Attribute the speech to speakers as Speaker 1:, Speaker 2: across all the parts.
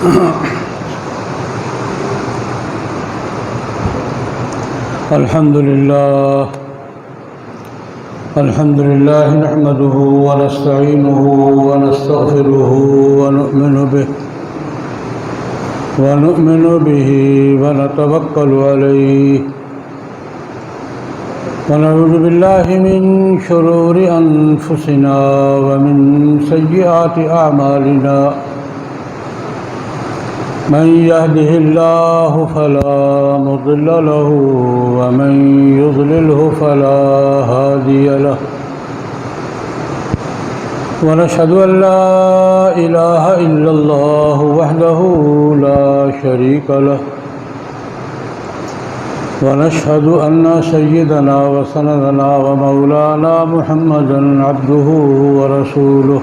Speaker 1: الحمد لله نحمده ونستعينه ونستغفره ونؤمن به ونتوكل عليه ونعوذ بالله من شرور أنفسنا ومن سيئات أعمالنا من يهده الله فلا مضل له ومن يضلله فلا هادي له ونشهد أن لا إله إلا الله وحده لا شريك له ونشهد أن سيدنا وسندنا ومولانا محمدا عبده ورسوله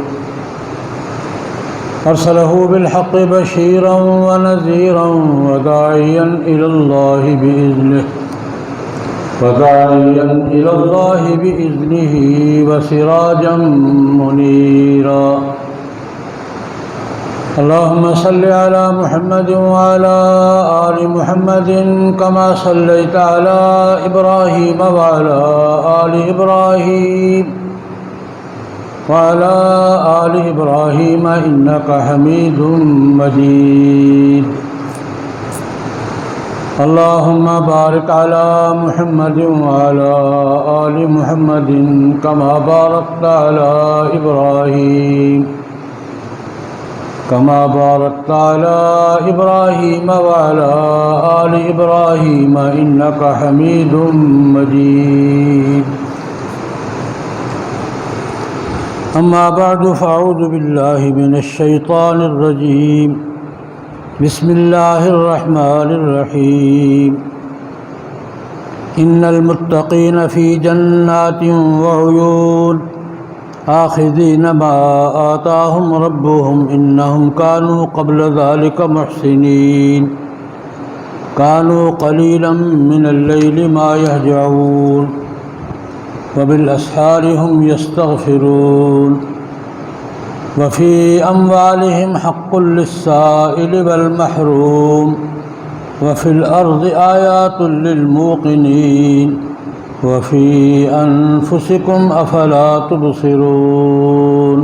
Speaker 1: أرسله بالحق بشيرا ونذيرا وداعيا إلى الله بإذنه وسراجا منيرا اللهم صل على محمد وعلى آل محمد كما صليت على إبراهيم وعلى آل إبراهيم إنك حميد مجيد اللهم بارك على محمد وعلى آل محمد كما باركت على إبراهيم وعلى آل إبراهيم إنك حميد مجيد أما بعد فأعوذ بالله من الشيطان الرجيم بسم الله الرحمن الرحيم إن المتقين في جنات وعيون آخذين ما آتاهم ربهم إنهم كانوا قبل ذلك محسنين كانوا قليلا من الليل ما يهجعون وبالأسحار هم يستغفرون وفي أموالهم حق للسائل والمحروم وفي الأرض آيات للموقنين وفي أنفسكم أفلا تبصرون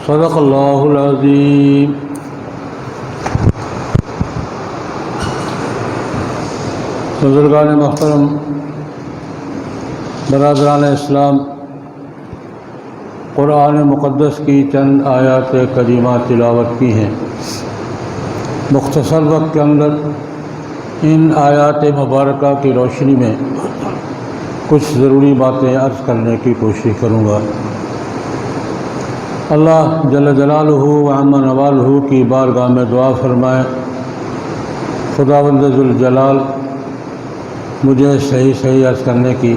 Speaker 1: صدق الله العظيم بزرگان محترم، برادران اسلام، قرآن مقدس کی چند آیات کریمہ تلاوت کی ہیں۔ مختصر وقت کے اندر ان آیات مبارکہ کی روشنی میں کچھ ضروری باتیں عرض کرنے کی کوشش کروں گا۔ اللہ جل جلالہ و عم نوالہ کی بارگاہ میں دعا فرمائے، خداوند ذوالجلال مجھے صحیح عرض کرنے کی،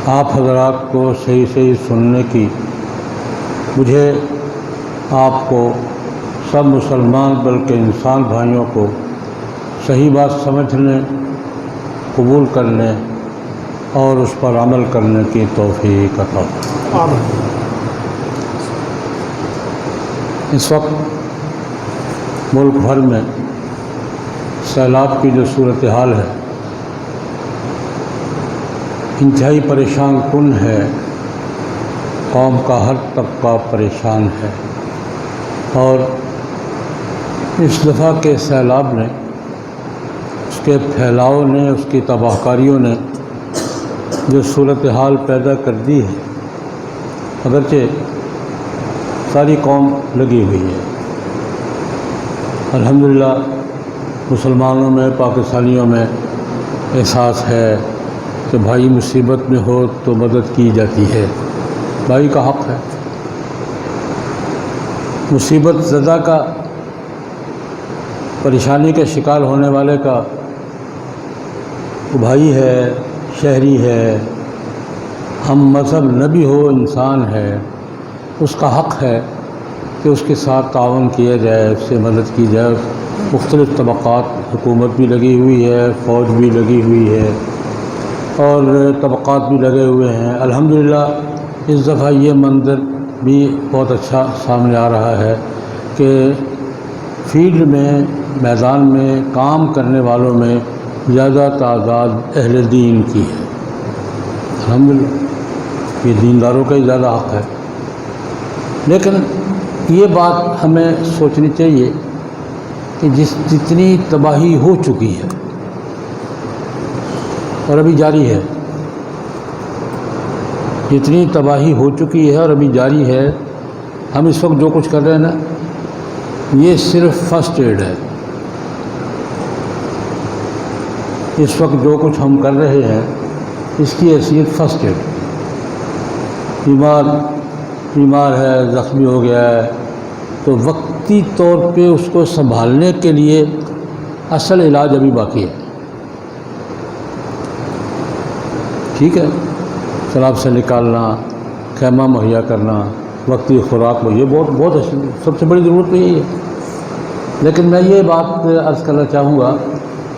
Speaker 1: آپ حضرات کو صحیح سننے کی، مجھے آپ کو سب مسلمان بلکہ انسان بھائیوں کو صحیح بات سمجھنے، قبول کرنے اور اس پر عمل کرنے کی توفیق عطا فرمائے۔ اس وقت ملک بھر میں سیلاب کی جو صورتحال ہے انتہائی پریشان کن ہے، قوم کا ہر طبقہ پریشان ہے، اور اس دفعہ کے سیلاب نے، اس کے پھیلاؤ نے، اس کی تباہ کاریوں نے جو صورتحال پیدا کر دی ہے، اگرچہ ساری قوم لگی ہوئی ہے۔ الحمدللہ مسلمانوں میں، پاکستانیوں میں احساس ہے کہ بھائی مصیبت میں ہو تو مدد کی جاتی ہے، بھائی کا حق ہے۔ مصیبت زدہ کا، پریشانی کے شکار ہونے والے کا بھائی ہے، شہری ہے، ہم مذہب نہ بھی ہو، انسان ہے، اس کا حق ہے کہ اس کے ساتھ تعاون کیا جائے، اس سے مدد کی جائے۔ مختلف طبقات، حکومت بھی لگی ہوئی ہے، فوج بھی لگی ہوئی ہے، اور طبقات بھی لگے ہوئے ہیں۔ الحمدللہ اس دفعہ یہ منظر بھی بہت اچھا سامنے آ رہا ہے کہ فیلڈ میں، میدان میں کام کرنے والوں میں زیادہ تعداد اہل دین کی ہے۔ الحمدللہ یہ دینداروں کا ہی زیادہ حق ہے۔ لیکن یہ بات ہمیں سوچنی چاہیے کہ جتنی تباہی ہو چکی ہے اور ابھی جاری ہے، جتنی تباہی ہو چکی ہے اور ابھی جاری ہے، ہم اس وقت جو کچھ کر رہے ہیں نا، یہ صرف فرسٹ ایڈ ہے۔ اس وقت جو کچھ ہم کر رہے ہیں اس کی حیثیت فرسٹ ایڈ۔ بیمار ہے، زخمی ہو گیا ہے، تو وقتی طور پہ اس کو سنبھالنے کے لیے اصل علاج ابھی باقی ہے۔ ٹھیک ہے، سیلاب سے نکالنا، خیمہ مہیا کرنا، وقتی خوراک یہ بہت سب سے بڑی ضرورت تو یہی ہے۔ لیکن میں یہ بات عرض کرنا چاہوں گا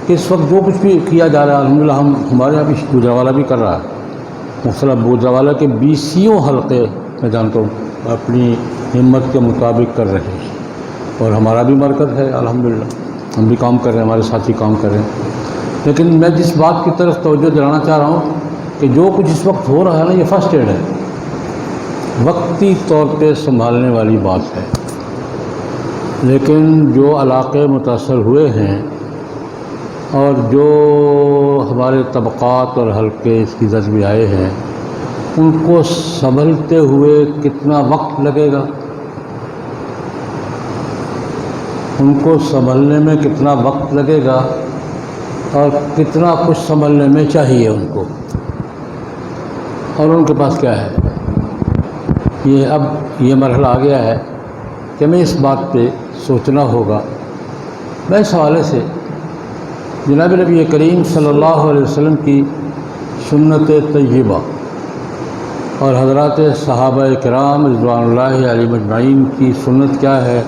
Speaker 1: کہ اس وقت جو کچھ بھی کیا جا رہا ہے، الحمدللہ ہمارے یہاں بھی گوجرانوالہ بھی کر رہا ہے، مختلف گوجرانوالہ کے 20 حلقے میں جانتا ہوں اپنی ہمت کے مطابق کر رہے ہیں، اور ہمارا بھی مرکز ہے الحمدللہ، ہم بھی کام کر رہے ہیں، ہمارے ساتھی کام کر رہے ہیں۔ لیکن میں جس بات کی طرف توجہ دلانا چاہ رہا ہوں کہ جو کچھ اس وقت ہو رہا ہے نا، یہ فرسٹ ایڈ ہے، وقتی طور پہ سنبھالنے والی بات ہے۔ لیکن جو علاقے متاثر ہوئے ہیں اور جو ہمارے طبقات اور حلقے اس کی زد میں آئے ہیں، ان کو سنبھلتے ہوئے کتنا وقت لگے گا، ان کو سنبھلنے میں کتنا وقت لگے گا، اور کتنا کچھ سنبھلنے میں چاہیے ان کو، اور ان کے پاس کیا ہے۔ اب یہ مرحلہ آ گیا ہے کہ ہمیں اس بات پہ سوچنا ہوگا۔ میں اس حوالے سے جناب نبی کریم صلی اللہ علیہ وسلم کی سنت طیبہ اور حضرات صحابہ کرام رضوان اللہ علیہم اجمعین کی سنت کیا ہے،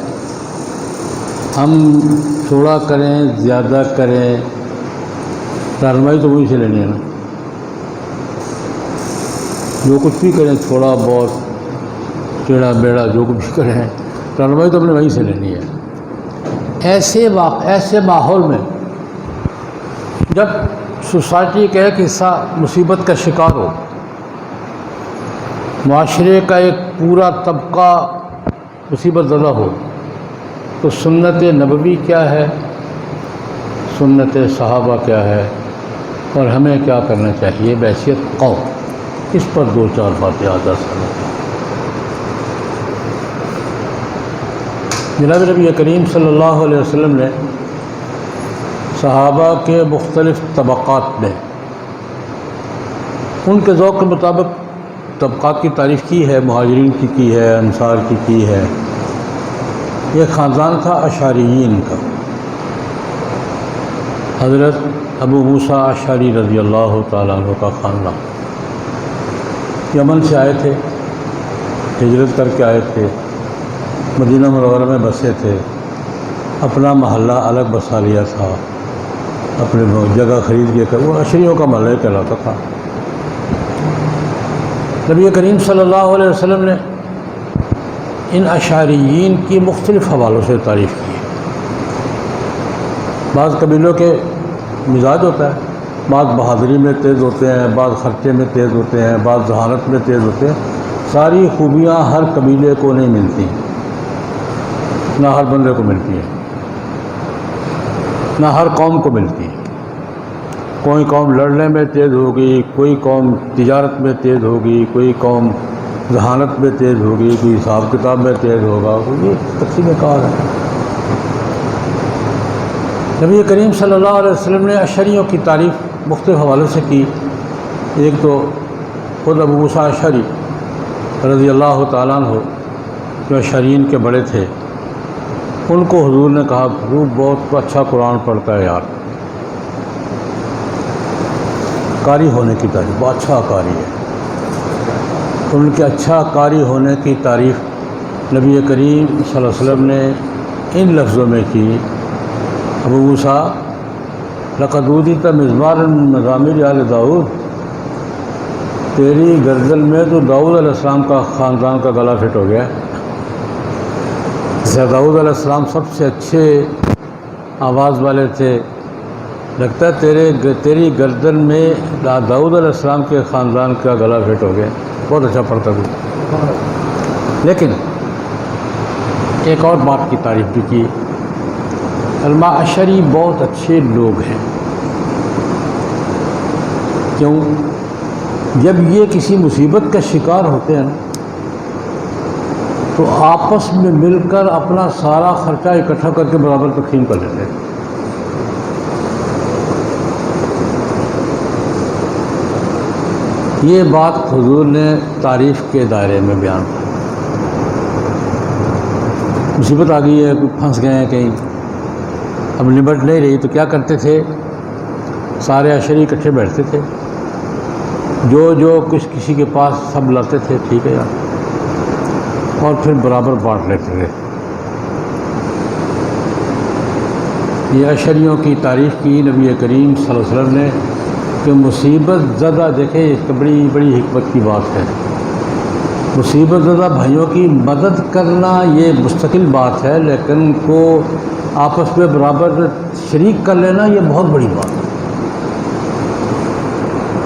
Speaker 1: ہم تھوڑا کریں زیادہ کریں، رہنمائی تو وہیں سے لینی ہے نا۔ جو کچھ بھی کریں، تھوڑا بہت ٹیڑھا بیڑا جو کچھ بھی کریں، رہنمائی تو ہم نے وہیں سے لینی ہے۔ ایسے ماحول میں جب سوسائٹی کا ایک حصہ مصیبت کا شکار ہو، معاشرے کا ایک پورا طبقہ مصیبت زدہ ہو، تو سنت نبوی کیا ہے، سنت صحابہ کیا ہے، اور ہمیں کیا کرنا چاہیے بحیثیت قوم، اس پر دو چار باتیں یاد رکھنا۔ جناب نبی کریم صلی اللہ علیہ وسلم نے صحابہ کے مختلف طبقات میں ان کے ذوق کے مطابق طبقات کی تعریف کی ہے، مہاجرین کی ہے، انصار کی ہے۔ یہ خاندان تھا اشعریین کا، حضرت ابو موسیٰ اشعری رضی اللہ تعالیٰ عنہ کا خاندان، یمن سے آئے تھے، ہجرت کر کے آئے تھے، مدینہ منورہ میں بسے تھے، اپنا محلہ الگ بسا لیا تھا، اپنے جگہ خرید کے وہ اشعریوں کا محلہ کہلاتا تھا۔ نبی کریم صلی اللہ علیہ وسلم نے ان اشعریین کی مختلف حوالوں سے تعریف کی ہے۔ بعض قبیلوں کے مزاج ہوتا ہے، بعض بہادری میں تیز ہوتے ہیں، بعض خرچے میں تیز ہوتے ہیں، بعض ذہانت میں تیز ہوتے ہیں۔ ساری خوبیاں ہر قبیلے کو نہیں ملتی، نہ ہر بندے کو ملتی ہے، نہ ہر قوم کو ملتی ہے۔ کوئی قوم لڑنے میں تیز ہوگی، کوئی قوم تجارت میں تیز ہوگی، کوئی قوم ذہانت میں تیز ہوگی، کوئی حساب کتاب میں تیز ہوگا، یہ تقسیم کار ہے۔ نبی کریم صلی اللہ علیہ وسلم نے اشعریوں کی تعریف مختلف حوالوں سے کی۔ ایک تو خود ابو موسیٰ اشعری رضی اللہ تعالیٰ عنہ جو اشعریین کے بڑے تھے، ان کو حضور نے کہا حضور بہت اچھا قرآن پڑھتا ہے یار، قاری ہونے کی تعریف، بہت اچھا قاری ہے۔ ان کے اچھا قاری ہونے کی تعریف نبی کریم صلی اللہ علیہ وسلم نے ان لفظوں میں کی، ابو موسیٰ لقد اوتیت مزمارا من مزامیر آل داؤد، تیری گردن میں تو داؤد علیہ السلام کا خاندان کا گلا فٹ ہو گیا، حضرت داؤد علیہ السلام سب سے اچھے آواز والے تھے، لگتا ہے تیری گردن میں داؤد علیہ السلام کے خاندان کا گلا فٹ ہو گیا، بہت اچھا پڑھتا تھا۔ لیکن ایک اور بات کی تعریف بھی کی، علماء اشعری بہت اچھے لوگ ہیں۔ کیوں؟ جب یہ کسی مصیبت کا شکار ہوتے ہیں نا تو آپس میں مل کر اپنا سارا خرچہ اکٹھا کر کے برابر تقسیم کر لیتے ہیں۔ یہ بات حضور نے تعریف کے دائرے میں بیان کی۔ مصیبت آ گئی ہے، کوئی پھنس گئے ہیں کہیں، اب نمٹ نہیں رہی، تو کیا کرتے تھے؟ سارے اشعری اکٹھے بیٹھتے تھے، جو کچھ کسی کے پاس سب لاتے تھے، ٹھیک ہے یار، اور پھر برابر بانٹ لیتے تھے۔ یہ اشعریوں کی تعریف کی نبی کریم صلی اللہ علیہ وسلم نے کہ مصیبت زدہ، دیکھیں ایک بڑی بڑی حکمت کی بات ہے، مصیبت زدہ بھائیوں کی مدد کرنا یہ مستقل بات ہے، لیکن ان کو آپس میں برابر شریک کر لینا یہ بہت بڑی بات ہے۔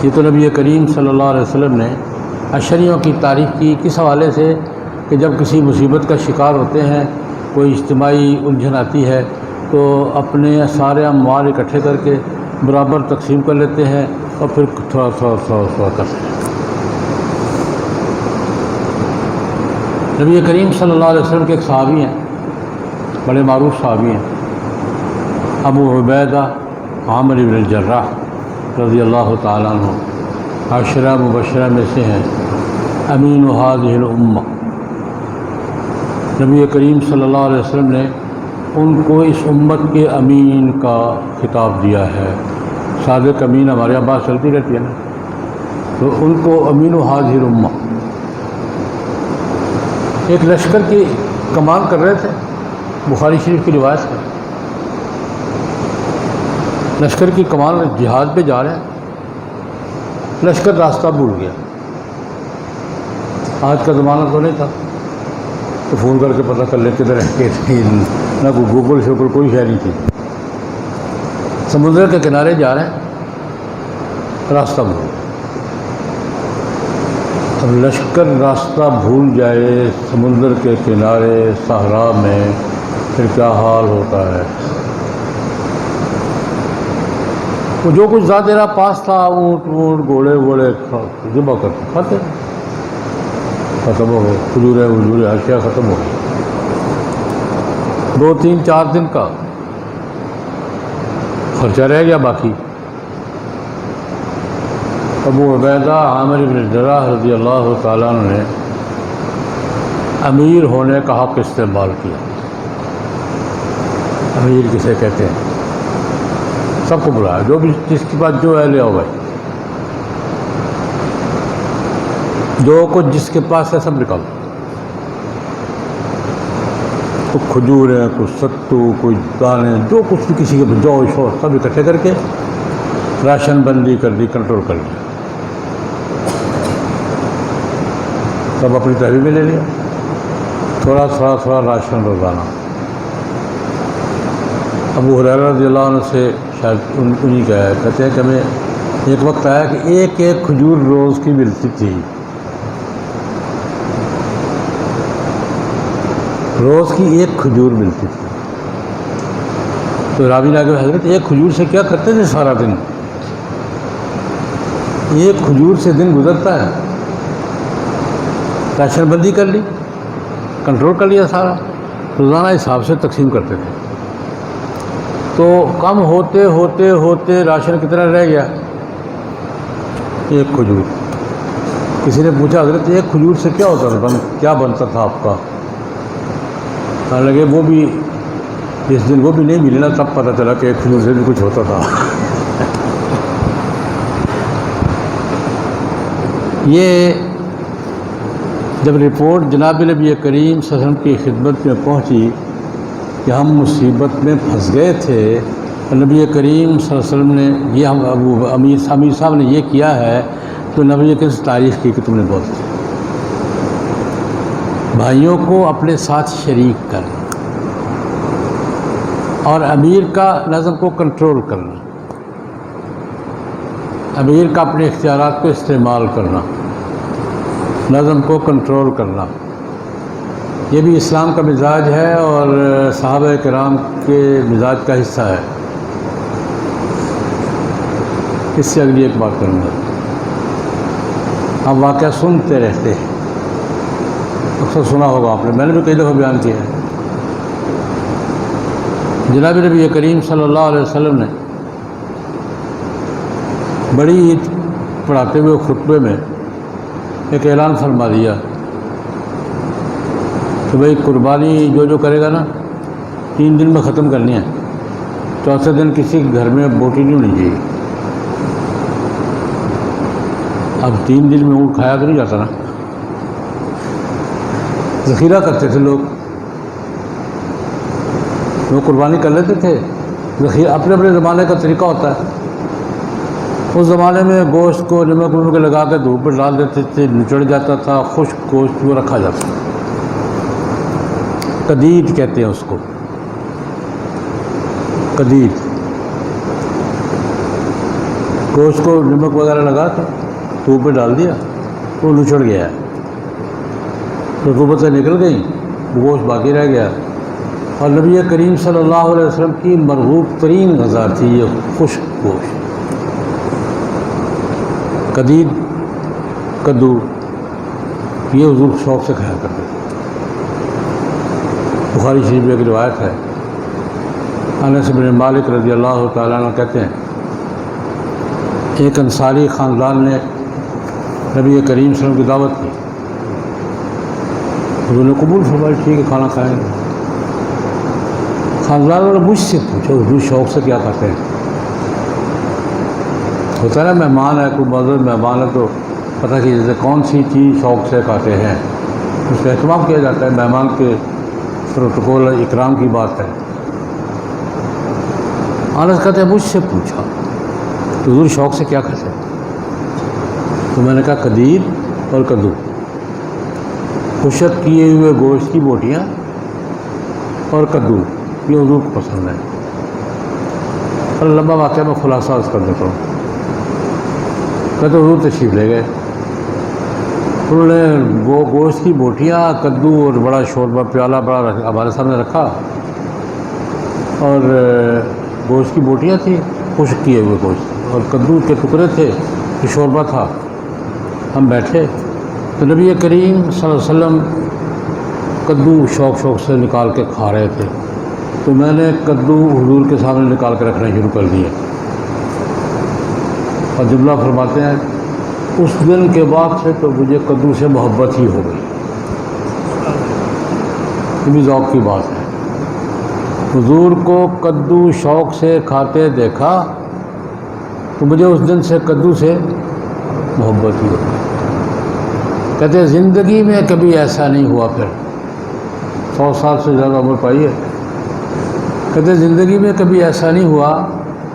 Speaker 1: یہ تو نبی کریم صلی اللہ علیہ وسلم نے اشعریوں کی تعریف کی کس حوالے سے کہ جب کسی مصیبت کا شکار ہوتے ہیں، کوئی اجتماعی الجھن آتی ہے تو اپنے سارے اموال اکٹھے کر کے برابر تقسیم کر لیتے ہیں اور پھر تھوڑا کرتے ہیں۔ نبی کریم صلی اللہ علیہ وسلم کے ایک صحابی ہیں، بڑے معروف صحابی ہیں، ابو عبیدہ عامر بن الجراح رضی اللہ تعالیٰ عنہ، عشرہ مبشرہ میں سے ہیں، امین هذه الامہ۔ نبی کریم صلی اللہ علیہ وسلم نے ان کو اس امت کے امین کا خطاب دیا ہے۔ صادق امین ہمارے یہاں بات چلتی رہتی ہے نا، تو ان کو امین هذه الامہ۔ ایک لشکر کی کمان کر رہے تھے، بخاری شریف کی روایت ہے، لشکر کی کمان جہاد پہ جا رہے ہیں، لشکر راستہ بھول گیا۔ آج کا زمانہ تو نہیں تھا تو فون کر کے پتہ کر لے کدھر ہے، نہ کوئی گوگل شوگل کوئی شے نہیں تھی۔ سمندر کے کنارے جا رہے ہیں، راستہ بھول گیا۔ اب لشکر راستہ بھول جائے سمندر کے کنارے صحرا میں، پھر کیا حال ہوتا ہے؟ وہ جو کچھ ذاتیرا پاس تھا، اونٹ گھوڑے ذبح کرتے کھاتے، ختم ہو گئے، کھجوریں اشیاء ختم ہو گئی۔ 2 3 4 دن کا خرچہ رہ گیا باقی۔ ابو عبیدہ عامر بن الجراح رضی اللہ تعالیٰ عنہ نے امیر ہونے کا حق استعمال کیا۔ امیر کسے کہتے ہیں؟ سب کو بلایا، جو بھی جس کے پاس جو ہے لے آؤ بھائی، جو کچھ جس کے پاس ہے سب نکالو، کوئی کھجور ہے، کوئی ستو، کوئی دانے، جو کچھ بھی کسی کے جو شو سب اکٹھے کر کے راشن بندی کر دی، کنٹرول کر لیا، سب اپنی تحویل میں لے لیا، تھوڑا راشن روزانہ۔ ابو ہریرہ رضی اللہ عنہ سے شاید انہیں کا ہے، کہتے ہیں کہ ہمیں ایک وقت آیا کہ ایک کھجور روز کی ملتی تھی، روز کی ایک کھجور ملتی تھی۔ تو راوی نے آگے حضرت ایک کھجور سے کیا کرتے تھے سارا دن؟ ایک کھجور سے دن گزرتا ہے، راشن بندی کر لی، کنٹرول کر لیا سارا، روزانہ حساب سے تقسیم کرتے تھے۔ تو کم ہوتے ہوتے ہوتے راشن کتنا رہ گیا؟ ایک کھجور۔ کسی نے پوچھا حضرت ایک کھجور سے کیا ہوتا تھا، کیا بنتا تھا آپ کا؟ کہنے لگے وہ بھی جس دن وہ بھی نہیں ملی نا تب پتہ چلا کہ ایک کھجور سے بھی کچھ ہوتا تھا۔ یہ جب رپورٹ جناب نبی کریم صلی اللہ علیہ وسلم کی خدمت میں پہنچی کہ ہم مصیبت میں پھنس گئے تھے، نبی کریم صلی اللہ علیہ وسلم نے یہ ہم امیر صاحب نے یہ کیا ہے، تو نبی کریم سے تعریف کی کہ تم نے بہت بھائیوں کو اپنے ساتھ شریک کر، اور امیر کا نظم کو کنٹرول کرنا، امیر کا اپنے اختیارات کو استعمال کرنا، نظم کو کنٹرول کرنا، یہ بھی اسلام کا مزاج ہے اور صحابہ کرام کے مزاج کا حصہ ہے۔ اس سے اگلی ایک بات کروں گا، ہم واقعہ سنتے رہتے ہیں، اکثر سنا ہوگا آپ نے، میں نے بھی کئی دفعہ بیان کیا ہے۔ جناب نبی کریم صلی اللہ علیہ وسلم نے بڑی عید پڑھاتے ہوئے خطبے میں ایک اعلان فرما دیا کہ بھئی قربانی جو کرے گا نا 3 دن میں ختم کرنی ہے، چوتھے دن کسی کے گھر میں بوٹی نہیں ہونی چاہیے۔ اب 3 دن میں اونٹ کھایا تو نہیں جاتا نا، ذخیرہ کرتے تھے لوگ، وہ قربانی کر لیتے تھے، ذخیرہ اپنے اپنے زمانے کا طریقہ ہوتا ہے۔ اس زمانے میں گوشت کو نمک ومک لگا کے دھوپ پر ڈال دیتے تھے، نچڑ جاتا تھا، خشک گوشت وہ رکھا جاتا تھا، قدید کہتے ہیں اس کو، قدید۔ گوشت کو نمک وغیرہ لگا کے دھوپ پہ ڈال دیا، وہ نچڑ گیا ہے، رطوبتیں نکل گئیں، گوشت باقی رہ گیا۔ اور نبی کریم صلی اللہ علیہ وسلم کی مرغوب ترین غذا تھی یہ خشک گوشت، قدید، کدو، یہ حضور شوق سے کھایا کرتے تھے۔ بخاری شریف میں ایک روایت ہے، انس بن مالک رضی اللہ تعالیٰ عنہ کہتے ہیں ایک انصاری خاندان نے نبی کریم صلی اللہ علیہ وسلم کی دعوت کی، حضور نے قبول فرمایا، ٹھیک ہے کھانا کھائیں گے۔ خاندان والوں نے مجھ سے پوچھا حضور شوق سے کیا کھاتے ہیں؟ ہوتا ہے نا مہمان ہے، کوئی معذور مہمان ہے تو پتہ کہ جیسے کون سی چیز شوق سے کھاتے ہیں، اس کا اہتمام کیا جاتا ہے، مہمان کے پروٹوکول اکرام کی بات ہے۔ انس کہتے ہیں مجھ سے پوچھا کہ حضور شوق سے کیا کھاتے ہیں؟ تو میں نے کہا قدید اور کدو، خشک کیے ہوئے گوشت کی بوٹیاں اور کدو، یہ حضور کو پسند ہے۔ اور لمبا واقعہ میں خلاصہ عرض کر دیتا ہوں۔ کہتے حضور تشریف لے گئے، انہوں نے گوشت کی بوٹیاں، کدو اور بڑا شوربہ پیالہ بڑا ہمارے سامنے رکھا، اور گوشت کی بوٹیاں تھیں، خشک کیے ہوئے گوشت، اور کدو کے ٹکڑے تھے، جو شوربہ تھا۔ ہم بیٹھے تو نبی کریم صلی اللہ علیہ وسلم کدو شوق سے نکال کے کھا رہے تھے، تو میں نے کدو حضور کے سامنے نکال کے رکھنا شروع کر دیا، اور جملہ فرماتے ہیں اس دن کے بعد سے تو مجھے کدو سے محبت ہی ہو گئی۔ یہ بھی ذوق کی بات ہے، حضور کو کدو شوق سے کھاتے دیکھا تو مجھے اس دن سے کدو سے محبت ہی ہو گئی۔ کہتے زندگی میں کبھی ایسا نہیں ہوا، پھر 100 سال سے زیادہ عمر پائی ہے، کہتے زندگی میں کبھی ایسا نہیں ہوا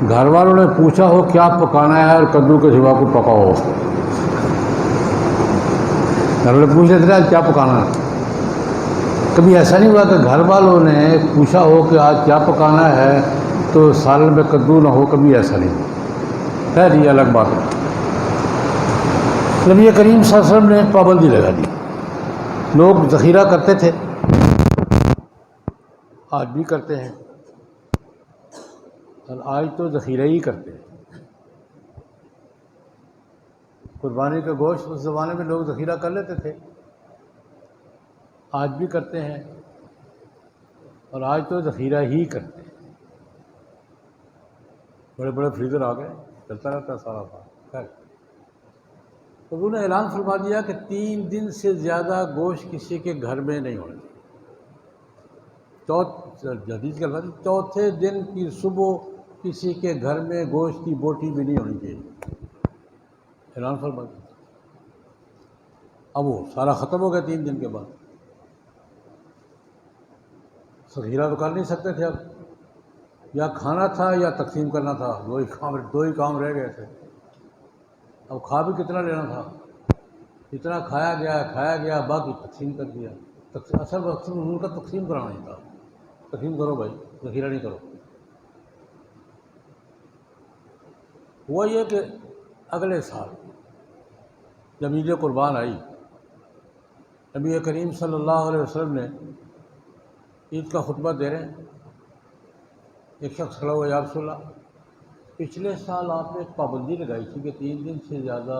Speaker 1: گھر والوں نے پوچھا ہو کیا پکانا ہے اور کدو کے سوا کو پکا ہو۔ گھر والے پوچھ لیتے ہیں کیا پکانا ہے، کبھی ایسا نہیں ہوا کہ گھر والوں نے پوچھا ہو کہ آج کیا پکانا ہے تو سالن میں کدو نہ ہو، کبھی ایسا نہیں ہوا۔ خیر یہ الگ بات ہے۔ نبی کریم صلی اللہ علیہ وسلم نے پابندی لگا دی، لوگ ذخیرہ کرتے تھے، آج بھی کرتے ہیں، اور آج تو ذخیرہ ہی کرتے ہیں۔ قربانی کا گوشت اس زمانے میں لوگ ذخیرہ کر لیتے تھے، آج بھی کرتے ہیں، اور آج تو ذخیرہ ہی کرتے ہیں۔ بڑے بڑے فریزر آ گئے، چلتا رہتا ہے سارا بات۔ خیر حضور نے اعلان فرما دیا کہ 3 دن سے زیادہ گوشت کسی کے گھر میں نہیں ہونا چاہیے۔ جدید کے الفاظ، چوتھے دن کی صبح کسی کے گھر میں گوشت کی بوٹی بھی نہیں ہونی چاہیے، اعلان فرما دیا۔ اب وہ سارا ختم ہو گیا 3 دن کے بعد، ذخیرہ تو کر نہیں سکتے تھے، اب یا کھانا تھا یا تقسیم کرنا تھا، دو ہی کام رہ گئے تھے۔ اب کھا بھی کتنا لینا تھا، اتنا کھایا گیا باقی تقسیم کر دیا۔ اصل وقت ان کا تقسیم کرانا ہی تھا، تقسیم کرو بھائی، ذخیرہ نہیں کرو۔ ہوا یہ کہ اگلے سال جب عید قربان آئی، نبی کریم صلی اللہ علیہ وسلم نے عید کا خطبہ دے رہے ہیں، ایک شخص کھڑا ہوا، یا رسول اللہ، پچھلے سال آپ نے ایک پابندی لگائی تھی کہ 3 دن سے زیادہ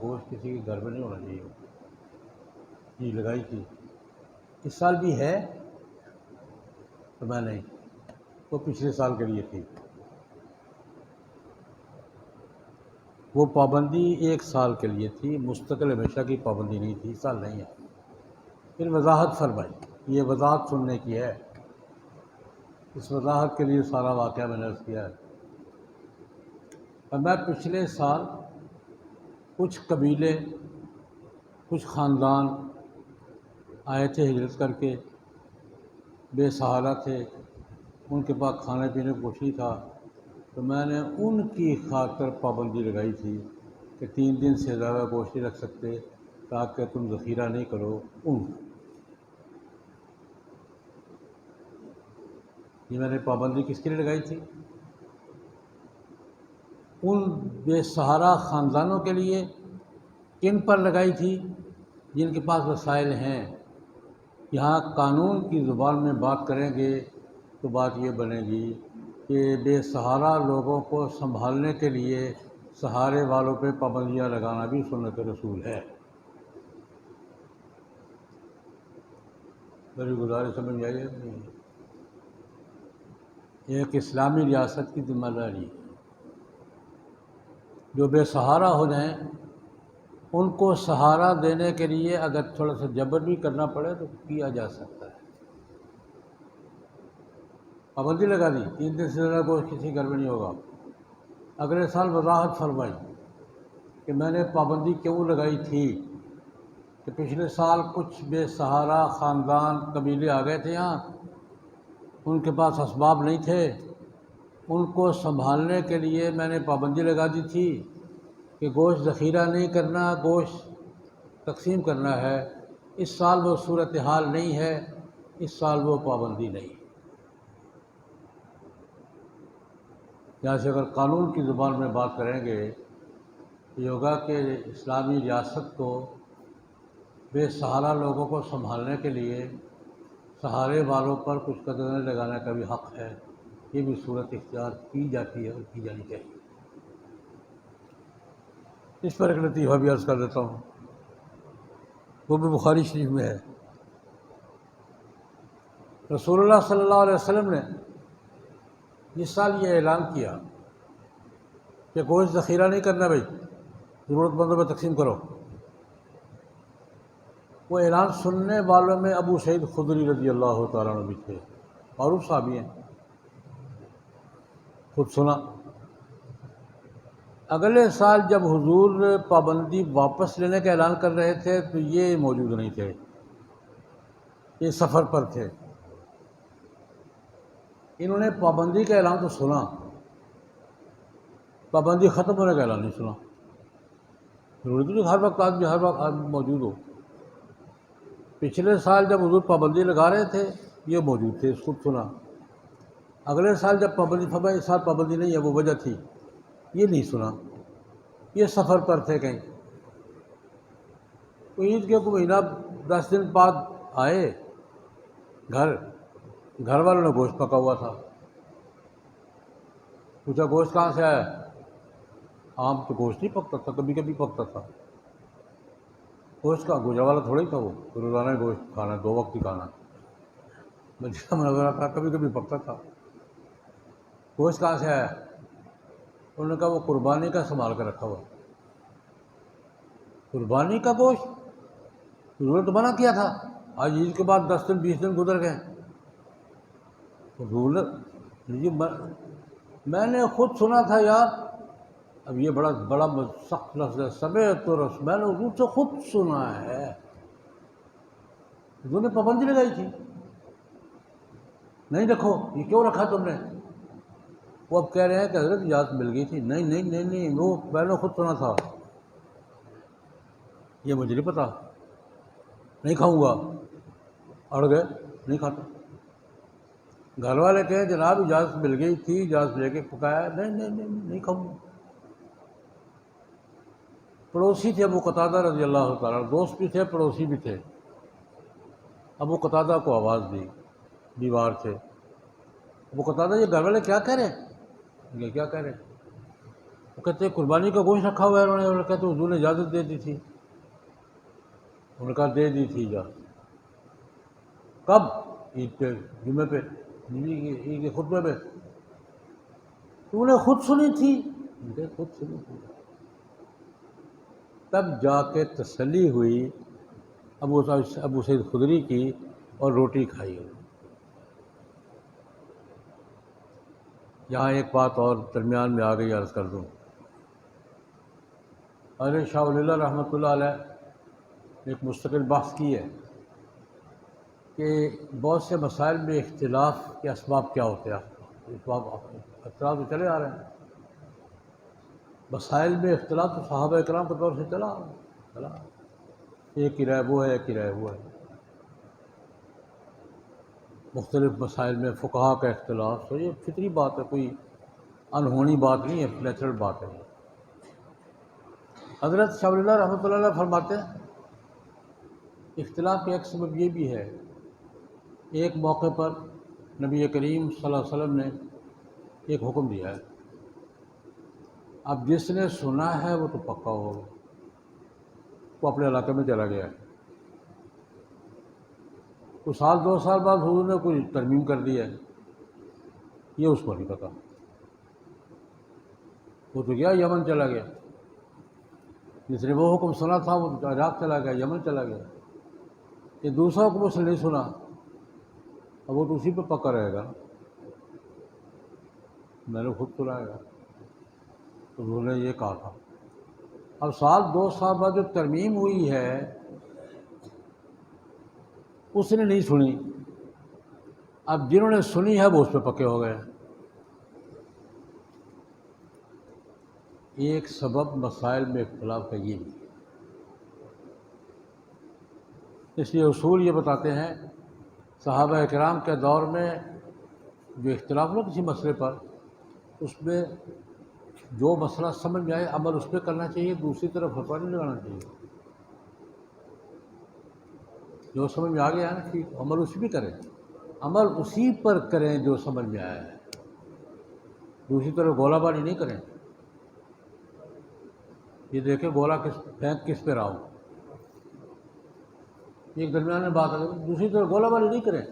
Speaker 1: گوشت کسی کے گھر میں نہیں ہونا چاہیے، جی لگائی تھی، اس سال بھی ہے؟ تو میں نہیں، وہ پچھلے سال کے لیے تھی، وہ پابندی 1 سال کے لیے تھی، مستقل ہمیشہ کی پابندی نہیں تھی، اس سال نہیں ہے۔ پھر وضاحت فرمائی، یہ وضاحت سننے کی ہے، اس وضاحت کے لیے سارا واقعہ میں نے عرض کیا ہے۔ اور میں پچھلے سال کچھ قبیلے، کچھ خاندان آئے تھے ہجرت کر کے، بے سہارا تھے، ان کے پاس کھانے پینے کو کچھ نہیں تھا، تو میں نے ان کی خاطر پابندی لگائی تھی کہ 3 دن سے زیادہ گوشت نہیں رکھ سکتے تاکہ تم ذخیرہ نہیں کرو یہ میں نے پابندی کس کے لیے لگائی تھی؟ ان بے سہارا خاندانوں کے لیے۔ کن پر لگائی تھی؟ جن کے پاس وسائل ہیں۔ یہاں قانون کی زبان میں بات کریں گے تو بات یہ بنے گی کہ بے سہارا لوگوں کو سنبھالنے کے لیے سہارے والوں پہ پابندیاں لگانا بھی سنت رسول ہے۔ میری گزارش سمجھ میں آئی ہے؟ ایک اسلامی ریاست کی ذمہ داری، جو بے سہارا ہو جائیں ان کو سہارا دینے کے لیے اگر تھوڑا سا جبر بھی کرنا پڑے تو کیا جا سکتا ہے۔ پابندی لگا دی، 3 دن سے زیادہ گوشت کسی گھر میں نہیں ہوگا۔ اگلے سال وضاحت فرمائی کہ میں نے پابندی کیوں لگائی تھی، کہ پچھلے سال کچھ بے سہارا خاندان قبیلے آ گئے تھے یہاں، ان کے پاس اسباب نہیں تھے، ان کو سنبھالنے کے لیے میں نے پابندی لگا دی تھی کہ گوشت ذخیرہ نہیں کرنا، گوشت تقسیم کرنا ہے۔ اس سال وہ صورتحال نہیں ہے، اس سال وہ پابندی نہیں۔ یہاں سے اگر قانون کی زبان میں بات کریں گے یہ ہوگا کہ اسلامی ریاست کو بے سہارا لوگوں کو سنبھالنے کے لیے سہارے والوں پر کچھ قدریں لگانے کا بھی حق ہے، یہ بھی صورت اختیار کی جاتی ہے اور کی جانی چاہیے۔ اس پر ایک لطیفہ بھی عرض کر دیتا ہوں، وہ بھی بخاری شریف میں ہے۔ رسول اللہ صلی اللہ علیہ وسلم نے اس سال یہ اعلان کیا کہ گوشت ذخیرہ نہیں کرنا بھائی، ضرورت مندوں میں تقسیم کرو۔ وہ اعلان سننے والوں میں ابو سعید خدری رضی اللہ تعالیٰ عنہ بھی تھے، معروف صحابی ہیں، خود سنا۔ اگلے سال جب حضور پابندی واپس لینے کا اعلان کر رہے تھے تو یہ موجود نہیں تھے، یہ سفر پر تھے۔ انہوں نے پابندی کا اعلان تو سنا، پابندی ختم ہونے کا اعلان نہیں سنا۔ ضروری تو نہیں ہر وقت آدمی ہر وقت موجود ہو۔ پچھلے سال جب حضور پابندی لگا رہے تھے یہ موجود تھے، اس کو سنا۔ اگلے سال جب پابندی فرمائی، اس سال پابندی نہیں ہے، وہ وجہ تھی، یہ نہیں سنا، یہ سفر پر تھے کہیں۔ تو عید کے کوئی مہینہ 10 دن بعد آئے گھر والوں نے گوشت پکا ہوا تھا، پوچھا گوشت کہاں سے آیا؟ عام تو گوشت نہیں پکتا تھا، کبھی کبھی پکتا تھا گوشت کا، گوجرا والا تھوڑا ہی تھا وہ روزانہ گوشت کھانا، 2 وقت ہی کھانا، مجھے منظر تھا، کبھی کبھی پکتا تھا۔ گوشت کہاں سے آیا؟ انہوں نے کہا وہ قربانی کا سنبھال کر رکھا ہوا۔ قربانی کا گوشت؟ حضور نے تو منع کیا تھا، آج عید کے بعد 10 دن 20 دن گزر گئے۔ حضور نے میں نے خود سنا تھا یار، اب یہ بڑا سخت لفظ ہے، سمعت رسول، میں نے حضور سے خود سنا ہے، حضور نے پابندی لگائی تھی، نہیں رکھو، یہ کیوں رکھا تم نے؟ وہ اب کہہ رہے ہیں کہ حضرت اجازت مل گئی تھی، نہیں وہ میں نے خود سنا تھا، یہ مجھے نہیں پتا، نہیں کھاؤں گا، اڑ گئے، نہیں کھاتا۔ گھر والے کہیں جناب اجازت مل گئی تھی، اجازت لے کے پکایا، نہیں کھاؤں گا۔ پڑوسی تھے ابو قتادہ رضی اللہ تعالیٰ، دوست بھی تھے پڑوسی بھی تھے۔ ابو قتادہ کو آواز دی دیوار سے، ابو قتادہ یہ گھر والے کیا کہہ رہے ہیں؟ یہ کیا کہہ رہے ہیں؟ وہ کہتے ہیں قربانی کا گوشت رکھا ہوا ہے انہوں نے، اور کہتے حضور نے اجازت دے دی تھی۔ انہوں نے کہا دے دی تھی اجازت۔ کب؟ عید پہ، جمعے پہ، عید کے خطبے پہ۔ تو نے خود سنی تھی؟ خود سنی تھی۔ تب جا کے تسلی ہوئی ابو سعید خدری کی، اور روٹی کھائی۔ یہاں ایک بات اور درمیان میں آ گئی، عرض کر دوں۔ حضرت شاہ ولی اللہ رحمۃ اللہ علیہ ایک مستقل بحث کی ہے کہ بہت سے مسائل میں اختلاف کے اسباب کیا ہوتے ہیں۔ اختلاف تو چلے آ رہے ہیں، مسائل میں اختلاف تو صحابہ کرام کے دور سے چلا آ رہا ہے، ایک کی رائے وہ ہے، ایک کی رائے وہ ہے۔ مختلف مسائل میں فقہا کا اختلاف، تو یہ فطری بات ہے، کوئی انہونی بات نہیں ہے، نیچرل بات ہے۔ حضرت شاہ ولی اللہ رحمۃ اللہ علیہ فرماتے ہیں اختلاف کا ایک سبب یہ بھی ہے، ایک موقع پر نبی کریم صلی اللہ علیہ وسلم نے ایک حکم دیا ہے، اب جس نے سنا ہے وہ تو پکا ہوگا، وہ اپنے علاقے میں چلا گیا ہے، تو سال دو سال بعد حضور نے کوئی ترمیم کر دی ہے، یہ اس کو نہیں پتا، وہ تو گیا یمن چلا گیا، جس نے وہ حکم سنا تھا وہ عراق چلا گیا، یمن چلا گیا، یہ دوسرا حکم اس نے نہیں سنا، اب وہ تو اسی پہ پکا رہے گا، میں نے خود سنائے گا، تو انہوں نے یہ کہا تھا۔ اب سال دو سال بعد جو ترمیم ہوئی ہے اس نے نہیں سنی، اب جنہوں نے سنی ہے وہ اس پہ پکے ہو گئے۔ ایک سبب مسائل میں اختلاف کا یہ بھی، اس لیے اصول یہ بتاتے ہیں صحابہ کرام کے دور میں جو اختلاف ہو کسی مسئلے پر، اس میں جو مسئلہ سمجھ میں آئے عمل اس پہ کرنا چاہیے، دوسری طرف فتویٰ نہیں لگانا چاہیے۔ جو سمجھ میں آ گیا ہے نا ٹھیک، عمل اسی پہ کریں، عمل اسی پر کریں جو سمجھ میں آیا ہے، دوسری طرف گولہ باری نہیں کریں۔ یہ دیکھیں گولا پھینک کس پہ رہا ہوں، ایک درمیان میں بات ہے، دوسری طرف گولہ باری نہیں کریں،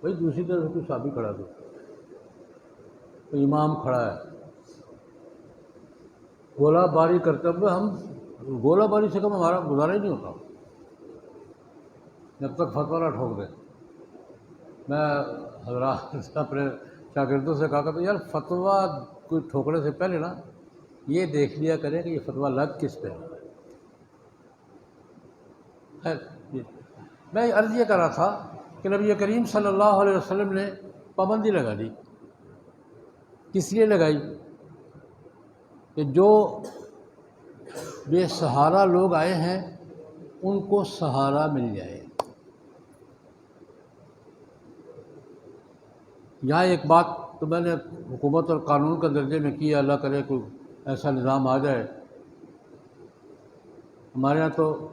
Speaker 1: بھائی دوسری طرف کوئی صحابی کھڑا تھا، کوئی امام کھڑا ہے، گولہ باری کرتے ہوئے ہم گولہ باری سے کم ہمارا گزارا ہی نہیں ہوتا جب تک فتویٰ نہ ٹھوک دیں۔ میں حضرات اپنے شاگردوں سے کہا کرتا یار فتویٰ کوئی ٹھوکنے سے پہلے نا یہ دیکھ لیا کریں کہ یہ فتویٰ لگ کس پہ ہے۔ خیر میں عرض یہ کر رہا تھا کہ نبی کریم صلی اللہ علیہ وسلم نے پابندی لگا دی، کس لیے لگائی؟ کہ جو بے سہارا لوگ آئے ہیں ان کو سہارا مل جائے۔ یہاں ایک بات تو میں نے حکومت اور قانون کے درجے میں کی، اللہ کرے کوئی ایسا نظام آ جائے ہمارے یہاں، تو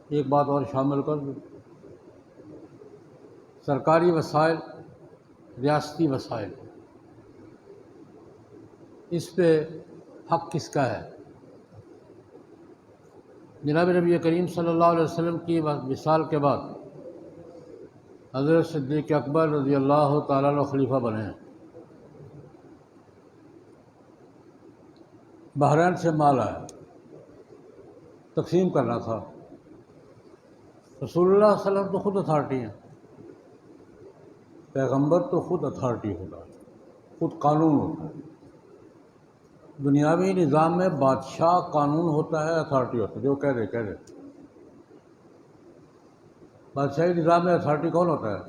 Speaker 1: ایک بات اور شامل کر دوں، سرکاری وسائل، ریاستی وسائل، اس پہ حق کس کا ہے؟ جناب نبی کریم صلی اللہ علیہ وسلم کی وصال کے بعد حضرت صدیق اکبر رضی اللہ تعالیٰ عنہ خلیفہ بنے ہیں، بحرین سے مال آیا، تقسیم کرنا تھا، رسول اللہ صلی اللہ علیہ وسلم تو خود اتھارٹی ہیں، پیغمبر تو خود اتھارٹی ہوتا ہے، خود قانون ہوتا ہے، دنیاوی نظام میں بادشاہ قانون ہوتا ہے، اتھارٹی ہوتا ہے، جو کہہ دے۔ بادشاہی نظام میں اتھارٹی کون ہوتا ہے؟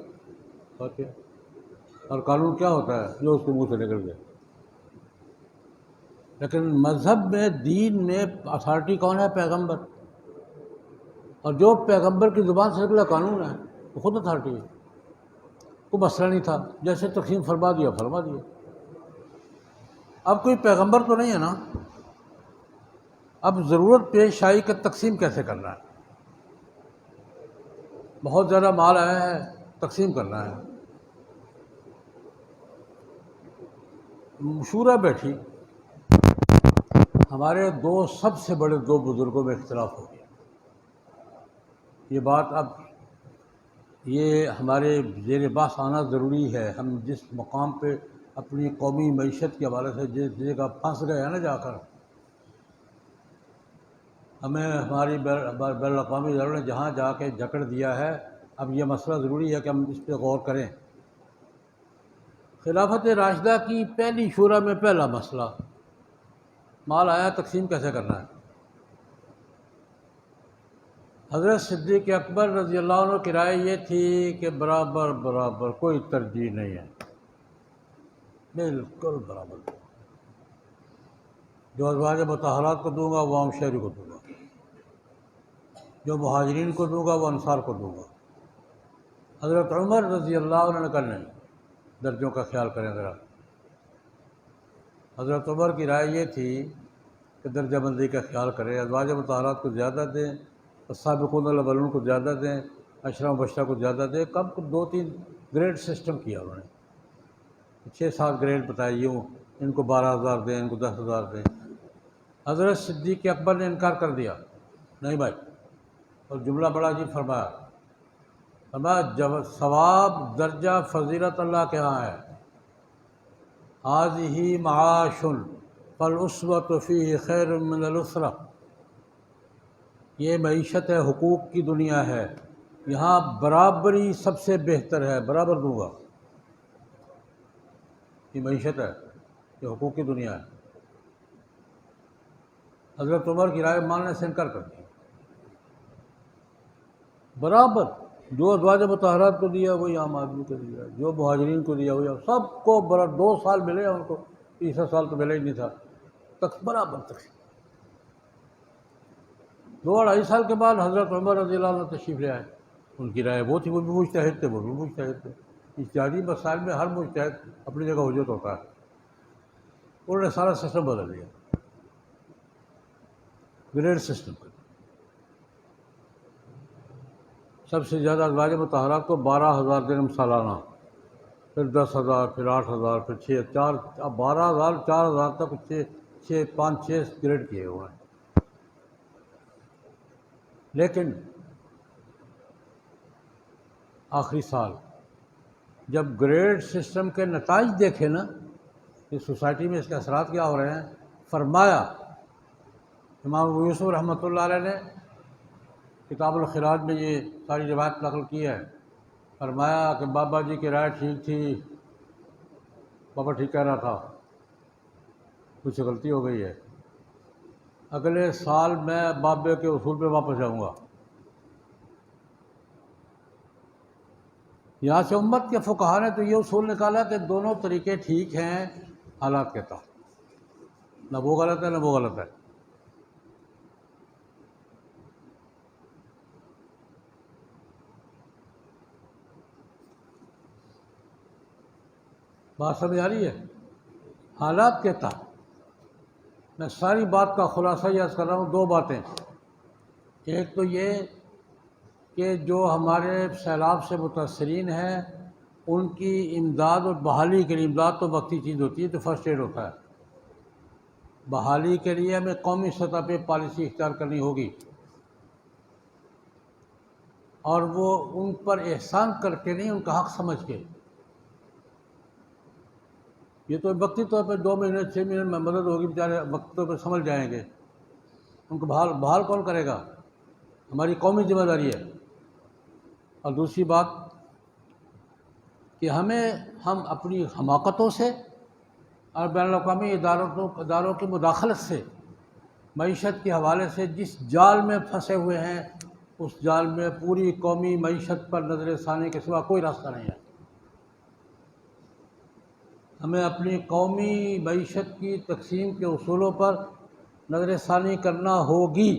Speaker 1: اور قانون کیا ہوتا ہے؟ جو اس کے منہ سے نکل گیا۔ لیکن مذہب میں، دین میں اتھارٹی کون ہے؟ پیغمبر، اور جو پیغمبر کی زبان سے نکلا قانون ہے وہ خود اتھارٹی ہے، کوئی مسئلہ نہیں تھا، جیسے تقسیم فرما دیا فرما دیا۔ اب کوئی پیغمبر تو نہیں ہے نا، اب ضرورت پیش آئی کہ تقسیم کیسے کرنا ہے، بہت زیادہ مال آیا ہے، تقسیم کرنا ہے۔ مشورہ بیٹھی، ہمارے سب سے بڑے دو بزرگوں میں اختلاف ہو گیا۔ یہ بات اب یہ ہمارے زیر بحث آنا ضروری ہے۔ ہم جس مقام پہ اپنی قومی معیشت کے حوالے سے جس جگہ پھنس گئے ہیں نا، جا کر ہمیں ہماری بین الاقوامی اداروں نے جہاں جا کے جکڑ دیا ہے، اب یہ مسئلہ ضروری ہے کہ ہم اس پہ غور کریں۔ خلافت راشدہ کی پہلی شورا میں پہلا مسئلہ، مال آیا تقسیم کیسے کرنا ہے۔ حضرت صدیق اکبر رضی اللہ عنہ کی رائے یہ تھی کہ برابر برابر، کوئی ترجیح نہیں ہے، بالکل برابر۔ جو ازواج مطہرات کو دوں گا وہ عام شہری کو دوں گا، جو مہاجرین کو دوں گا وہ انصار کو دوں گا۔ حضرت عمر رضی اللہ عنہ نے کہا نہیں، درجوں کا خیال کریں ذرا۔ حضرت عمر کی رائے یہ تھی کہ درجہ بندی کا خیال کریں، ازواج مطہرات کو زیادہ دیں، السابقون الاولون کو زیادہ دیں، عشرہ مبشرہ کو زیادہ دیں۔ کم 2-3 گریڈ سسٹم کیا انہوں نے، 6-7 گریڈ بتائے، یوں ان کو 12,000 دیں، ان کو 10,000 دیں۔ حضرت صدیق اکبر نے انکار کر دیا، نہیں بھائی، اور جملہ بڑا عجیب فرمایا، ثواب درجہ فضیلت اللہ کے ہاں ہے، ہذہ معاش فالاسوۃ فیہ خیر من الاسرہ، یہ معیشت ہے، حقوق کی دنیا ہے، یہاں برابری سب سے بہتر ہے، برابر دوں گا۔ یہ معیشت ہے، یہ حقوق کی دنیا ہے۔ حضرت عمر کی رائے ماننے سے انکار کر دیا، برابر جو ازواج مطہرات کو دیا وہی عام آدمی کو دیا، جو مہاجرین کو دیا وہی سب کو، 2 سال ملے ان کو، تیسرا سال تو ملے ہی نہیں تھا، برابر تقسیم۔ 2-2.5 سال کے بعد حضرت عمر رضی اللہ عنہ تشریف لے آئے، ان کی رائے وہ تھی، وہ بھی مجتہد تھے، وہ بھی مجتہد تھے۔ اجتہادی مسائل میں ہر مجتہد اپنی جگہ حجت ہوتا ہے۔ انہوں نے سارا سسٹم بدل دیا، گریڈ سسٹم۔ سب سے زیادہ ازواج مطہرات کو 12,000 درہم سالانہ، پھر 10,000، پھر 8,000، پھر 6,000، اب 12,000، 4,000 تک 5-6 گریڈ کیے ہوئے ہیں۔ لیکن آخری سال جب گریڈ سسٹم کے نتائج دیکھے نا کہ سوسائٹی میں اس کے اثرات کیا ہو رہے ہیں، فرمایا، امام ابو یوسف رحمۃ اللہ علیہ نے کتاب الخراج میں یہ ساری روایت نقل کی ہے، فرمایا کہ بابا جی کی رائے ٹھیک تھی، بابا ٹھیک کہہ رہا تھا، کچھ غلطی ہو گئی ہے، اگلے سال میں بابے کے اصول پہ واپس جاؤں گا۔ یہاں سے امت کے فقہا نے تو یہ اصول نکالا کہ دونوں طریقے ٹھیک ہیں حالات کے تحت، نہ وہ غلط ہے نہ وہ غلط ہے۔ بات سمجھ آ رہی ہے؟ حالات کے تحت میں ساری بات کا خلاصہ یہ عرض کر رہا ہوں، 2 باتیں۔ ایک تو یہ کہ جو ہمارے سیلاب سے متاثرین ہیں ان کی امداد اور بحالی کے لیے، امداد تو وقتی چیز ہوتی ہے، تو فرسٹ ایڈ ہوتا ہے، بحالی کے لیے ہمیں قومی سطح پہ پالیسی اختیار کرنی ہوگی، اور وہ ان پر احسان کر کے نہیں، ان کا حق سمجھ کے۔ یہ تو وقتی طور پہ 2 مہینے 6 مہینے میں مدد ہوگی، بیچارے وقتی طور پہ سمجھ جائیں گے، ان کو بحال کون کرے گا؟ ہماری قومی ذمہ داری ہے۔ اور دوسری بات کہ ہم اپنی حماقتوں سے اور بین الاقوامی اداروں کی مداخلت سے، معیشت کے حوالے سے جس جال میں پھنسے ہوئے ہیں، اس جال میں پوری قومی معیشت پر نظر ثانی کے سوا کوئی راستہ نہیں ہے۔ ہمیں اپنی قومی معیشت کی تقسیم کے اصولوں پر نظر ثانی کرنا ہوگی،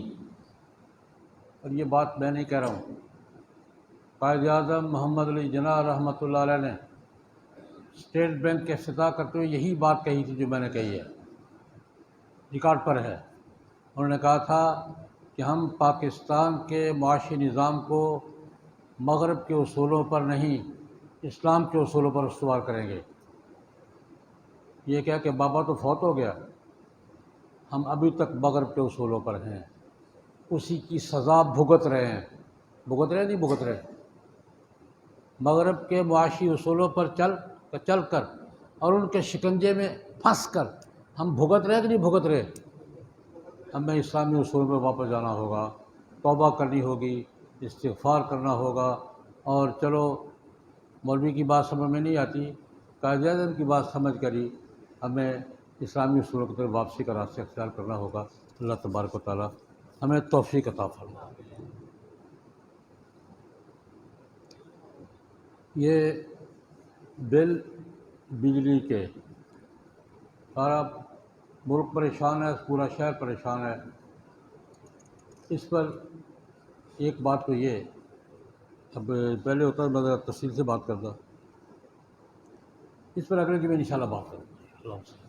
Speaker 1: اور یہ بات میں نہیں کہہ رہا ہوں، قائد اعظم محمد علی جناح رحمۃ اللہ علیہ نے اسٹیٹ بینک کے افتتاح کرتے ہوئے یہی بات کہی تھی جو میں نے کہی ہے، ریکارڈ پر ہے۔ انہوں نے کہا تھا کہ ہم پاکستان کے معاشی نظام کو مغرب کے اصولوں پر نہیں، اسلام کے اصولوں پر استوار کریں گے۔ یہ کیا کہ بابا تو فوت ہو گیا، ہم ابھی تک مغرب کے اصولوں پر ہیں، اسی کی سزا بھگت رہے ہیں۔ بھگت رہے نہیں بھگت رہے، مغرب کے معاشی اصولوں پر چل کر اور ان کے شکنجے میں پھنس کر ہم بھگت رہے کہ نہیں بھگت رہے؟ ہمیں اسلامی اصول میں واپس جانا ہوگا، توبہ کرنی ہوگی، استغفار کرنا ہوگا، اور چلو مولوی کی بات سمجھ میں نہیں آتی، قائد اعظم کی بات سمجھ کر ہی ہمیں اسلامی اصولوں کی طرف واپسی کا راستہ اختیار کرنا ہوگا۔ اللہ تبارک و تعالیٰ ہمیں توفیق عطا فرمائے۔ یہ بل بجلی کے سارا ملک پریشان ہے، پورا شہر پریشان ہے۔ اس پر ایک بات تو یہ، اب پہلے ہوتا ہے میں ذرا تفصیل سے بات کرتا، اس پر اگلے دن میں انشاءاللہ بات کروں گا۔ اللہ حافظ۔